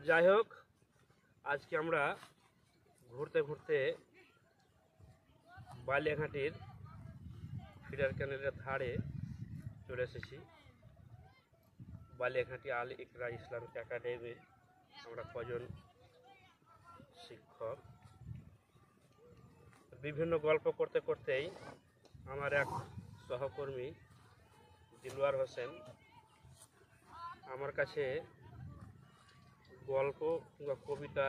যাই হোক, আজকে আমরা ঘুরতে ঘুরতে বালিয়াঘাটির ফিডার ক্যানেলের ধারে চলে এসেছি। বালিয়াঘাটি আল ইকরা ইসলামিক একাডেমি আমরা কজন শিক্ষক বিভিন্ন গল্প করতে করতেই আমার এক সহকর্মী দিলওয়ার হোসেন আমার কাছে গল্প কিংবা কবিতা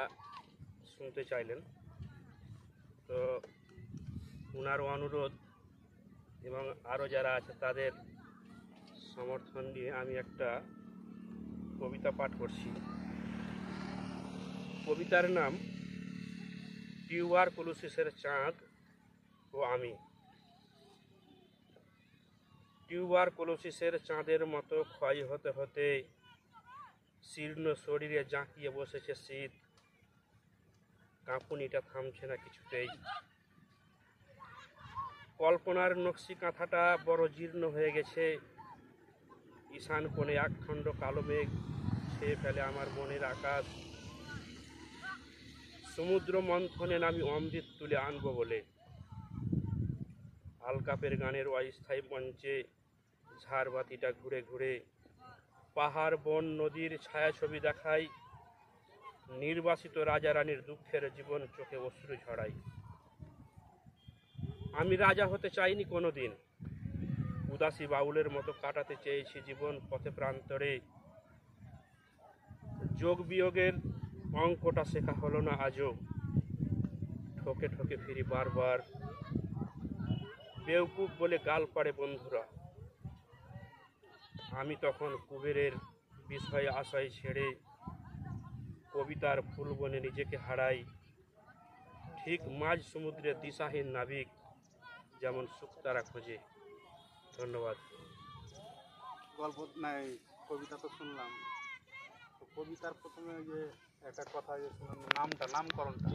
শুনতে চাইলেন। তো ওনার অনুরোধ এবং আরও যারা আছে তাদের সমর্থন নিয়ে আমি একটা কবিতা পাঠ করছি। কবিতার নাম টিউবারকুলোসিসের চাঁদ ও আমি। টিউবারকুলোসিসের চাঁদের মতো ক্ষয় হতে হতে শীর্ণ শরীরে জাঁকিয়ে বসেছে শীত, কাঁপুনিটা থামছে না কিছুতেই। কল্পনার নকশি কাঁথাটা বড় জীর্ণ হয়ে গেছে, ঈশান কোণে একখণ্ড কালো মেঘ ছেয়ে ফেলে আমার মনের আকাশ। সমুদ্র মন্থনে আমি অমৃত তুলে আনবো বলে আলকাপের গানের অস্থায়ী মঞ্চে ঝাড়বাতিটা ঘুরে ঘুরে পাহাড় বন নদীর ছায়াছবি দেখাই। নির্বাসিত রাজা রানীর দুঃখের জীবন চোখে অশ্রু ঝরাই। আমি রাজা হতে চাইনি কোনো দিন, উদাসী বাউলের মতো কাটাতে চেয়েছি জীবন পথে প্রান্তরে। যোগ বিয়োগের অঙ্কটা শেখা হলো না আজও, ঠকে ঠকে ফিরি বারবার। বেউকুফ বলে গাল পাড়ে বন্ধুরা। আমি তখন কুবেরের বিষয়ে আশায় ছেড়ে কবিতার ফুল বনে নিজেকে হারাই। ঠিক মাঝ সমুদ্রের দিশাহীন নাবিক যেমন শুকতারা খোঁজে। ধন্যবাদ। গল্প নাই, কবিতা তো শুনলাম। তো কবিতার প্রথমে যে একটা কথা যে শুনলাম, নামকরণটা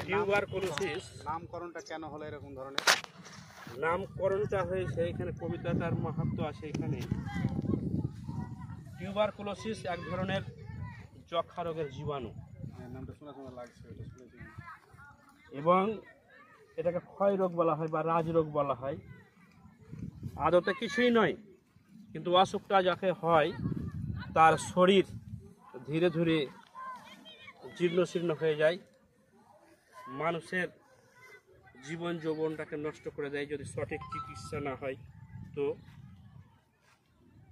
টিউবারকুলোসিস নামকরণটা কেন হলো এরকম ধরনের? নামকরণটা হয়েছে এখানে কবিতাটার মাহাত্ম্য আছে। এখানে টিউবারকুলোসিস এক ধরনের যক্ষা রোগের জীবাণু, নামটা শোনা শোনা লাগছে, এটা শুনেছি। এবং এটাকে ক্ষয় রোগ বলা হয় বা রাজরোগ বলা হয়। আদতে কিছুই নয়, কিন্তু অসুখটা যাকে হয় তার শরীর ধীরে ধীরে জীর্ণশীর্ণ হয়ে যায়, মানুষের জীবন যৌবনটাকে নষ্ট করে দেয় যদি সঠিক চিকিৎসা না হয়। তো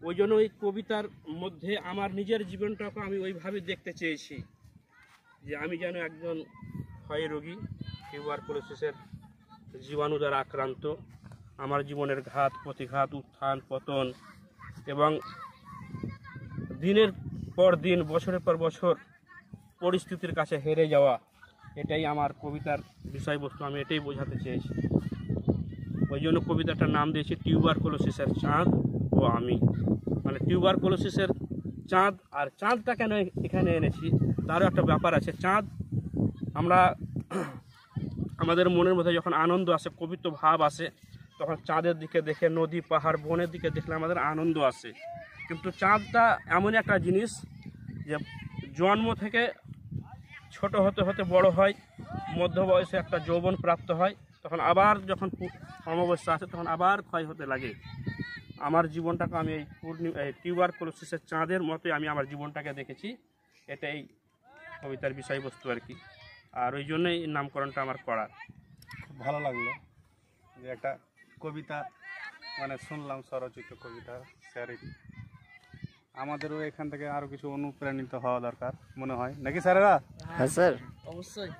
ওই জন্য ওই কবিতার মধ্যে আমার নিজের জীবনটাকে আমি ওইভাবে দেখতে চেয়েছি যে আমি যেন একজন ক্ষয় রোগী, টিউবারকুলোসিসের জীবাণু দ্বারা আক্রান্ত। আমার জীবনের ঘাত প্রতিঘাত, উত্থান পতন এবং দিনের পর দিন বছরের পর বছর পরিস্থিতির কাছে হেরে যাওয়া, এটাই আমার কবিতার বিষয়বস্তু। আমি এটাই বোঝাতে চেয়েছি। ওই জন্য কবিতাটার নাম দিয়েছি টিউবারকুলোসিসের চাঁদ ও আমি। মানে টিউবারকুলোসিসের চাঁদ, আর চাঁদটা কেন এখানে এনেছি তারও একটা ব্যাপার আছে। চাঁদ আমরা আমাদের মনের মধ্যে যখন আনন্দ আসে, কবিত্ব ভাব আসে, তখন চাঁদের দিকে দেখে, নদী পাহাড় বনের দিকে দেখলে আমাদের আনন্দ আসে। কিন্তু চাঁদটা এমন একটা জিনিস যে জন্ম থেকে ছোট হতে হতে বড় হয়, মধ্য বয়সে একটা যৌবন প্রাপ্ত হয়, তখন আবার যখন অমাবস্যা আসে তখন আবার ক্ষয় হতে লাগে। আমার জীবনটাকে আমি এই টিউবারকুলোসিসের চাঁদের মতোই আমি আমার জীবনটাকে দেখেছি। এটাই কবিতার বিষয়বস্তু আর কি। আর ওই জন্যই নামকরণটা আমার করা। খুব ভালো লাগলো যে একটা কবিতা মানে শুনলাম, স্বরচিত কবিতা। স্যার, আমাদেরও এখান থেকে আরও কিছু অনুপ্রাণিত হওয়া দরকার মনে হয়, নাকি স্যারেরা? হ্যাঁ স্যার, অবশ্যই।